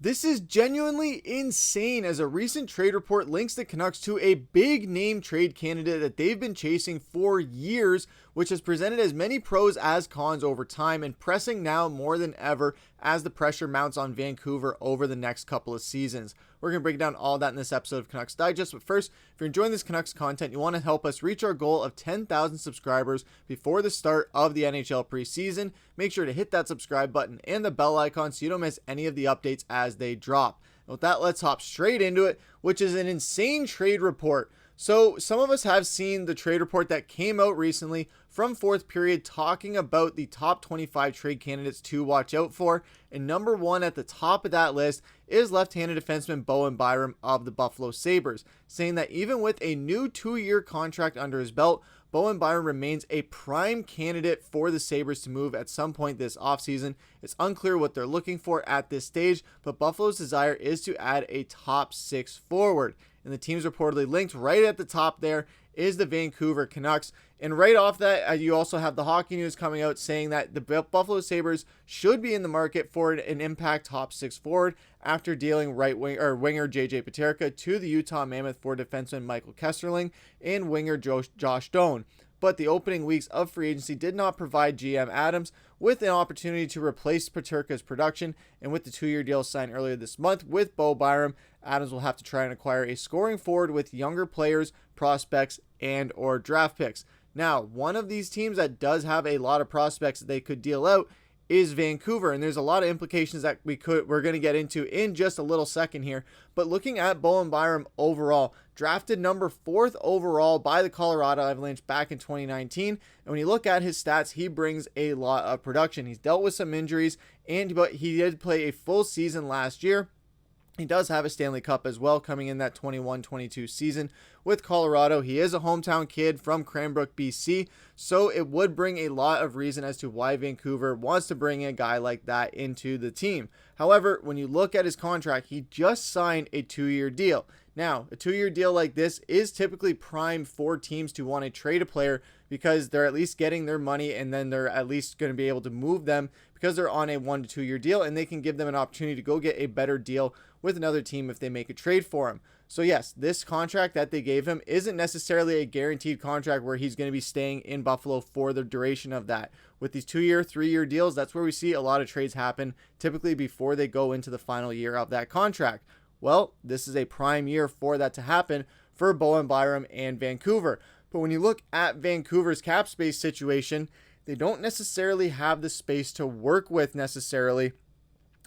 This is genuinely insane, as a recent trade report links the Canucks to a big name trade candidate that they've been chasing for years, which has presented as many pros as cons over time and pressing now more than ever as the pressure mounts on Vancouver over the next couple of seasons. We're going to break down all that in this episode of Canucks Digest, but first, if you're enjoying this Canucks content, you want to help us reach our goal of 10,000 subscribers before the start of the NHL preseason, make sure to hit that subscribe button and the bell icon so you don't miss any of the updates as they drop. And with that, let's hop straight into it, which is an insane trade report. So some of us have seen the trade report that came out recently from Fourth Period talking about the top 25 trade candidates to watch out for. And number one at the top of that list is left-handed defenseman Bowen Byram of the Buffalo Sabres, saying that even with a new 2-year contract under his belt, Bowen Byram remains a prime candidate for the Sabres to move at some point this offseason. It's unclear what they're looking for at this stage, but Buffalo's desire is to add a top 6 forward. And the team's reportedly linked right at the top there is the Vancouver Canucks. And right off that, you also have the Hockey News coming out saying that the Buffalo Sabres should be in the market for an impact top 6 forward after dealing winger JJ Peterka to the Utah Mammoth for defenseman Michael Kesselring and winger Josh Doan. But the opening weeks of free agency did not provide GM Adams with an opportunity to replace Peterka's production, and with the 2-year deal signed earlier this month with Bo Byram, Adams will have to try and acquire a scoring forward with younger players, prospects, and or draft picks. Now, one of these teams that does have a lot of prospects that they could deal out is Vancouver, and there's a lot of implications that we're going to get into in just a little second here. But looking at Bowen Byram overall, drafted number 4th overall by the Colorado Avalanche back in 2019, and when you look at his stats, he brings a lot of production. He's dealt with some injuries, but he did play a full season last year. He does have a Stanley Cup as well coming in that 21-22 season with Colorado. He is a hometown kid from Cranbrook, BC, so it would bring a lot of reason as to why Vancouver wants to bring a guy like that into the team. However, when you look at his contract, he just signed a 2-year deal. Now, a 2-year deal like this is typically prime for teams to want to trade a player because they're at least getting their money, and then they're at least going to be able to move them because they're on a 1 to 2 year deal, and they can give them an opportunity to go get a better deal with another team if they make a trade for him. So yes, this contract that they gave him isn't necessarily a guaranteed contract where he's going to be staying in Buffalo for the duration of that. With these 2-year, 3-year deals, that's where we see a lot of trades happen, typically before they go into the final year of that contract. Well, this is a prime year for that to happen for Bowen Byram and Vancouver. But when you look at Vancouver's cap space situation, they don't necessarily have the space to work with necessarily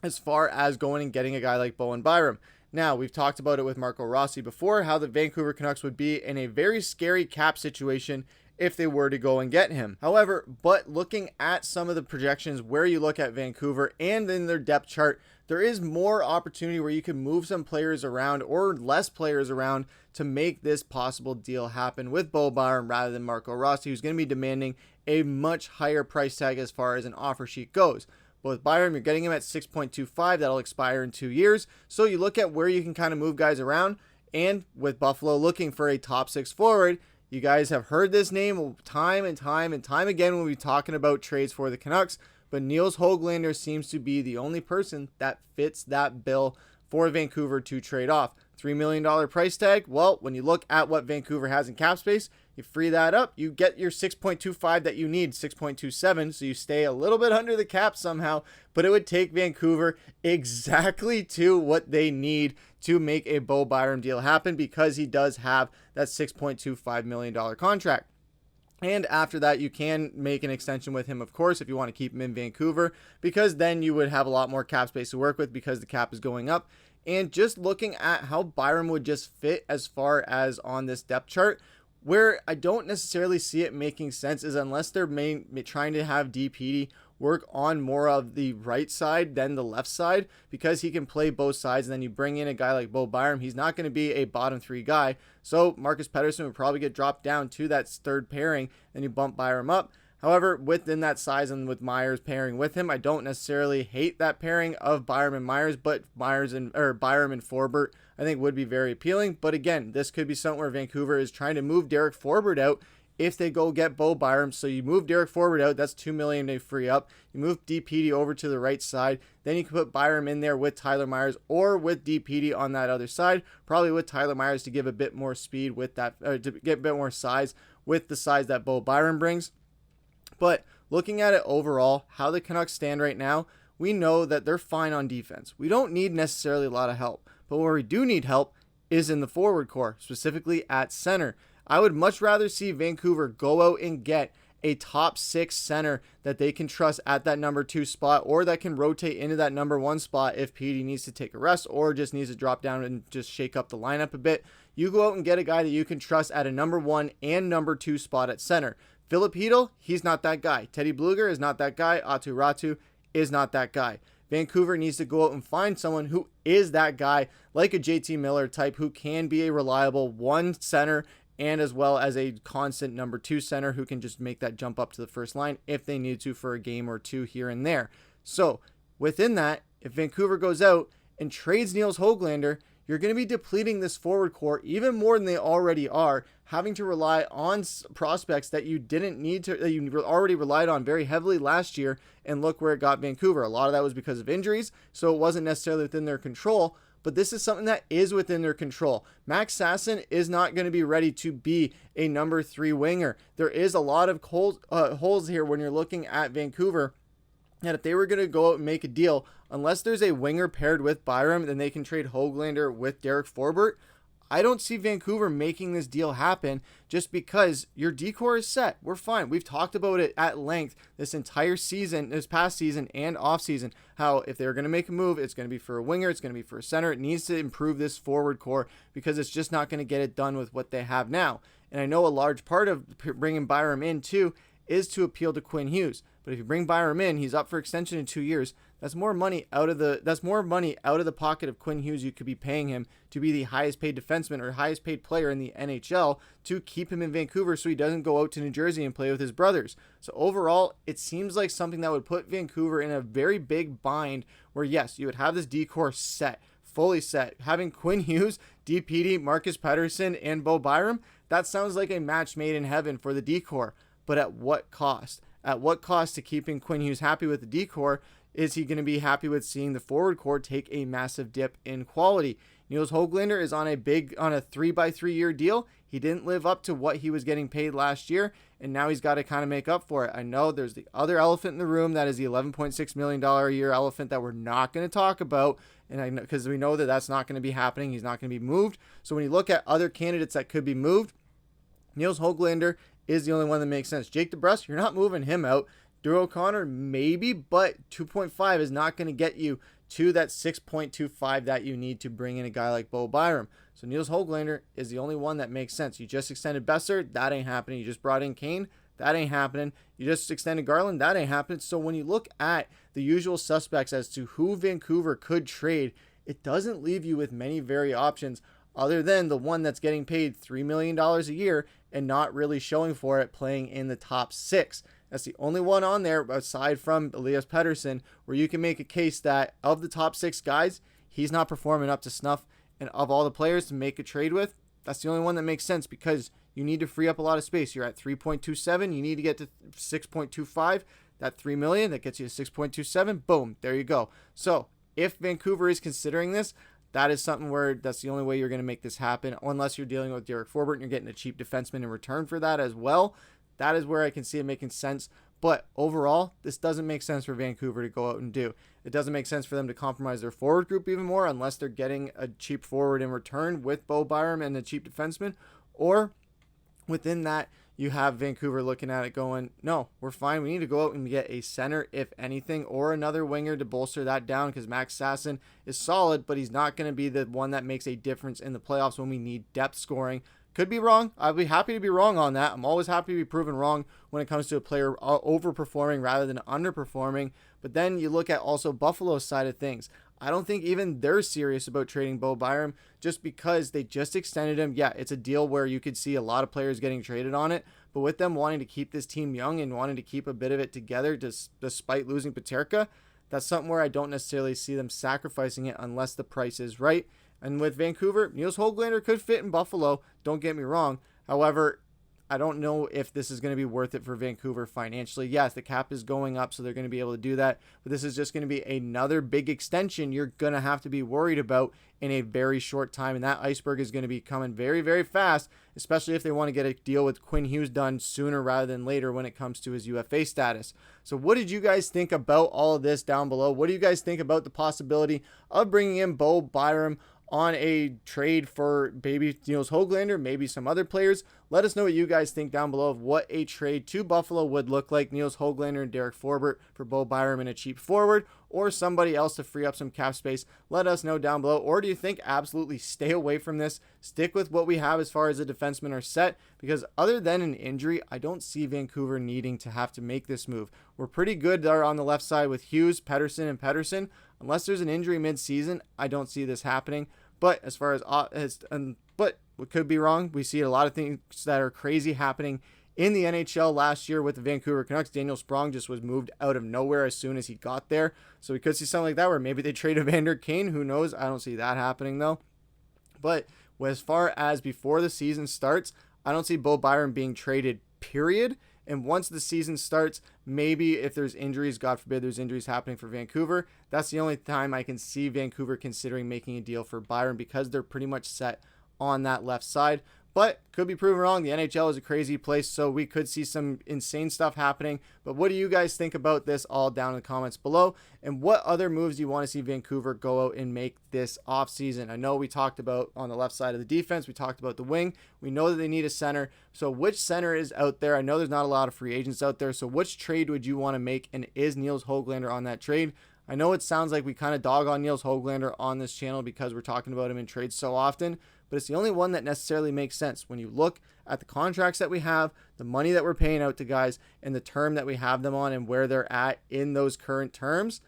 as far as going and getting a guy like Bowen Byram. Now, we've talked about it with Marco Rossi before, how the Vancouver Canucks would be in a very scary cap situation if they were to go and get him. However, but looking at some of the projections where you look at Vancouver and in their depth chart, there is more opportunity where you can move some players around or less players around to make this possible deal happen with Bo Byram rather than Marco Rossi, who's going to be demanding a much higher price tag as far as an offer sheet goes. But with Byram, you're getting him at 6.25. That'll expire in 2 years. So you look at where you can kind of move guys around. And with Buffalo looking for a top 6 forward, you guys have heard this name time and time again when we're talking about trades for the Canucks. But Niels Höglander seems to be the only person that fits that bill for Vancouver to trade off. $3 million price tag. Well, when you look at what Vancouver has in cap space, you free that up, you get your 6.25 that you need, 6.27, so you stay a little bit under the cap somehow, but it would take Vancouver exactly to what they need to make a Bo Byram deal happen because he does have that $6.25 million contract. And after that, you can make an extension with him, of course, if you want to keep him in Vancouver, because then you would have a lot more cap space to work with because the cap is going up. And just looking at how Byram would just fit as far as on this depth chart, where I don't necessarily see it making sense is unless they're trying to have DPD work on more of the right side than the left side, because he can play both sides. And then you bring in a guy like Bo Byram, he's not going to be a bottom 3 guy. So Marcus Pettersson would probably get dropped down to that third pairing, and you bump Byram up. However, within that size and with Myers pairing with him, I don't necessarily hate that pairing of Byram and Myers, but Byram and Forbort I think would be very appealing. But again, this could be something where Vancouver is trying to move Derek Forbort out if they go get Bo Byram. So you move Derek Forward out, that's $2 million they free up. You move DPD over to the right side, then you can put Byram in there with Tyler Myers or with DPD on that other side, probably with Tyler Myers to give a bit more speed with that, to get a bit more size with the size that Bo Byram brings. But looking at it overall, how the Canucks stand right now, we know that they're fine on defense. We don't need necessarily a lot of help, but where we do need help is in the forward core, specifically at center. I would much rather see Vancouver go out and get a top 6 center that they can trust at that number 2 spot, or that can rotate into that number 1 spot if PD needs to take a rest or just needs to drop down and just shake up the lineup a bit. You go out and get a guy that you can trust at a number 1 and number 2 spot at center. Filip Hronek, he's not that guy. Teddy Bluger is not that guy. Aatu Räty is not that guy. Vancouver needs to go out and find someone who is that guy, like a JT Miller type, who can be a reliable 1 center and as well as a constant number 2 center who can just make that jump up to the first line if they need to for a game or two here and there. So within that, if Vancouver goes out and trades Nils Höglander, you're going to be depleting this forward core even more than they already are, having to rely on prospects that you didn't need to, that you already relied on very heavily last year, and look where it got Vancouver. A lot of that was because of injuries, so it wasn't necessarily within their control, but this is something that is within their control. Max Sasson is not going to be ready to be a number 3 winger. There is a lot of holes here when you're looking at Vancouver, that if they were going to go out and make a deal, unless there's a winger paired with Byram, then they can trade Höglander with Derek Forbort. I don't see Vancouver making this deal happen just because your decor is set. We're fine. We've talked about it at length this entire season, this past season and off season, how if they're going to make a move, it's going to be for a winger, it's going to be for a center. It needs to improve this forward core because it's just not going to get it done with what they have now. And I know a large part of bringing Byram in too is to appeal to Quinn Hughes. But if you bring Byram in, he's up for extension in 2 years. That's more money out of the pocket of Quinn Hughes you could be paying him to be the highest paid defenseman or highest paid player in the NHL to keep him in Vancouver so he doesn't go out to New Jersey and play with his brothers. So overall, it seems like something that would put Vancouver in a very big bind where, yes, you would have this decor set, fully set. Having Quinn Hughes, DPD, Marcus Pettersson, and Bo Byram, that sounds like a match made in heaven for the decor. But at what cost? At what cost to keeping Quinn Hughes happy with the decor? Is he going to be happy with seeing the forward core take a massive dip in quality? Nils Höglander is on a 3x3 year deal. He didn't live up to what he was getting paid last year, and now he's got to kind of make up for it. I know there's the other elephant in the room, that is the $11.6 million a year elephant that we're not going to talk about, and because we know that that's not going to be happening. He's not going to be moved. So when you look at other candidates that could be moved, Nils Höglander is the only one that makes sense. Jake DeBrusk, you're not moving him out. Drew O'Connor, maybe, but 2.5 is not going to get you to that 6.25 that you need to bring in a guy like Bo Byram. So Nils Höglander is the only one that makes sense. You just extended Boeser, that ain't happening. You just brought in Kane, that ain't happening. You just extended Garland, that ain't happening. So when you look at the usual suspects as to who Vancouver could trade, it doesn't leave you with many very options other than the one that's getting paid $3 million a year and not really showing for it, playing in the top 6. That's the only one on there, aside from Elias Pettersson, where you can make a case that of the top 6 guys, he's not performing up to snuff. And of all the players to make a trade with, that's the only one that makes sense because you need to free up a lot of space. You're at 3.27. You need to get to 6.25. That $3 million, that gets you to 6.27. Boom, there you go. So if Vancouver is considering this, that is something where that's the only way you're going to make this happen, unless you're dealing with Derek Forbort and you're getting a cheap defenseman in return for that as well. That is where I can see it making sense. But overall, this doesn't make sense for Vancouver to go out and do. It doesn't make sense for them to compromise their forward group even more unless they're getting a cheap forward in return with Bo Byram and a cheap defenseman. Or within that, you have Vancouver looking at it going, no, we're fine. We need to go out and get a center, if anything, or another winger to bolster that down because Max Sasson is solid, but he's not going to be the one that makes a difference in the playoffs when we need depth scoring. Could be wrong. I'd be happy to be wrong on that. I'm always happy to be proven wrong when it comes to a player overperforming rather than underperforming. But then you look at also Buffalo's side of things. I don't think even they're serious about trading Bo Byram just because they just extended him. Yeah, it's a deal where you could see a lot of players getting traded on it. But with them wanting to keep this team young and wanting to keep a bit of it together despite losing Peterka, that's something where I don't necessarily see them sacrificing it unless the price is right. And with Vancouver, Nils Höglander could fit in Buffalo. Don't get me wrong. However, I don't know if this is going to be worth it for Vancouver financially. Yes, the cap is going up, so they're going to be able to do that. But this is just going to be another big extension you're going to have to be worried about in a very short time. And that iceberg is going to be coming very, very fast, especially if they want to get a deal with Quinn Hughes done sooner rather than later when it comes to his UFA status. So what did you guys think about all of this down below? What do you guys think about the possibility of bringing in Bo Byram on a trade for maybe Nils Höglander, maybe some other players? Let us know what you guys think down below of what a trade to Buffalo would look like. Nils Höglander and Derek Forbort for Bo Byram and a cheap forward, or somebody else to free up some cap space. Let us know down below. Or do you think absolutely stay away from this? Stick with what we have as far as the defensemen are set, because other than an injury, I don't see Vancouver needing to have to make this move. We're pretty good there on the left side with Hughes, Pettersson, and Pettersson. Unless there's an injury mid-season, I don't see this happening. But as far as but we could be wrong. We see a lot of things that are crazy happening in the NHL last year with the Vancouver Canucks. Daniel Sprong just was moved out of nowhere as soon as he got there. So we could see something like that where maybe they trade Evander Kane. Who knows? I don't see that happening though. But as far as before the season starts, I don't see Bo Byram being traded, period. And once the season starts, maybe if there's injuries, God forbid there's injuries happening for Vancouver, that's the only time I can see Vancouver considering making a deal for Byram, because they're pretty much set on that left side. But could be proven wrong. The NHL is a crazy place, so we could see some insane stuff happening. But what do you guys think about this? All down in the comments below. And what other moves do you want to see Vancouver go out and make this offseason? I know we talked about on the left side of the defense. We talked about the wing. We know that they need a center. So which center is out there? I know there's not a lot of free agents out there. So which trade would you want to make? And is Nils Höglander on that trade? I know it sounds like we kind of dog on Nils Höglander on this channel because we're talking about him in trades so often, but it's the only one that necessarily makes sense when you look at the contracts that we have, the money that we're paying out to guys, and the term that we have them on and where they're at in those current terms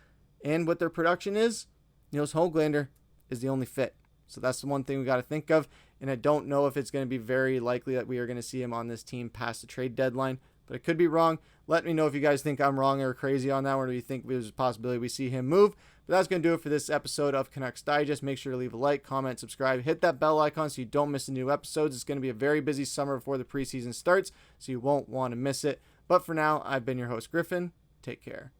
and what their production is. Nils Höglander is the only fit. So that's the one thing we got to think of, and I don't know if it's going to be very likely that we are going to see him on this team past the trade deadline, but it could be wrong. Let me know if you guys think I'm wrong or crazy on that one, or do you think there's a possibility we see him move. But that's going to do it for this episode of Canucks Digest. Make sure to leave a like, comment, subscribe, hit that bell icon so you don't miss the new episodes. It's going to be a very busy summer before the preseason starts, so you won't want to miss it. But for now, I've been your host, Griffin. Take care.